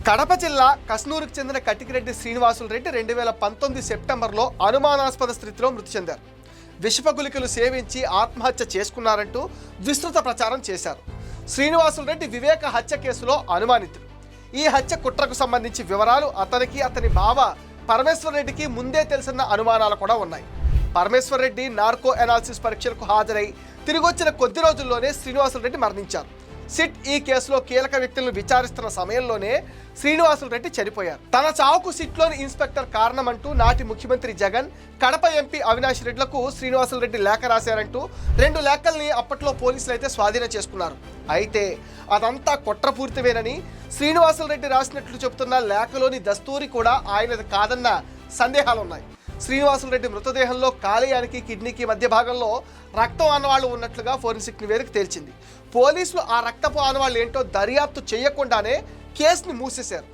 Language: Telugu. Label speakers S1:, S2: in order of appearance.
S1: కడప జిల్లా కస్నూరుకు చెందిన కటికిరెడ్డి శ్రీనివాసులు రెడ్డి 2019 సెప్టెంబర్లో అనుమానాస్పద స్థితిలో మృతి చెందారు. విషపగులికలు సేవించి ఆత్మహత్య చేసుకున్నారంటూ విస్తృత ప్రచారం చేశారు. శ్రీనివాసులు రెడ్డి వివేక హత్య కేసులో అనుమానితుడు. ఈ హత్య కుట్రకు సంబంధించి వివరాలు అతనికి అతని బావ పరమేశ్వర్ రెడ్డికి ముందే తెలిసిన అనుమానాలు కూడా ఉన్నాయి. పరమేశ్వర్ రెడ్డి నార్కో అనాలిసిస్ పరీక్షలకు హాజరై తిరిగొచ్చిన కొద్ది రోజుల్లోనే శ్రీనివాసులు రెడ్డి మరణించారు. సిట్ ఈ కేసులో కీలక వ్యక్తులను విచారిస్తున్న సమయంలోనే శ్రీనివాసులు రెడ్డి చనిపోయారు. తన చావుకు సిట్లోని ఇన్స్పెక్టర్ కారణమంటూ నాటి ముఖ్యమంత్రి జగన్, కడప ఎంపీ అవినాష్ రెడ్డిలకు శ్రీనివాసులు రెడ్డి లేఖ రాశారంటూ 2 లేఖల్ని అప్పట్లో పోలీసులు అయితే స్వాధీనం చేసుకున్నారు. అయితే అదంతా కుట్రపూరితమేనని శ్రీనివాసులు రెడ్డి రాసినట్లు చెబుతున్న లేఖలోని దస్తూరి కూడా ఆయనది కాదన్న సందేహాలున్నాయి. శ్రీనివాసులు రెడ్డి మృతదేహంలో కాలేయానికి కిడ్నీకి మధ్య భాగంలో రక్తం ఆనవాళ్లు ఉన్నట్లుగా ఫోరెన్సిక్ నివేదిక తేల్చింది. పోలీసులు ఆ రక్తపు ఆనవాళ్లు ఏంటో దర్యాప్తు చేయకుండానే కేసుని మూసేశారు.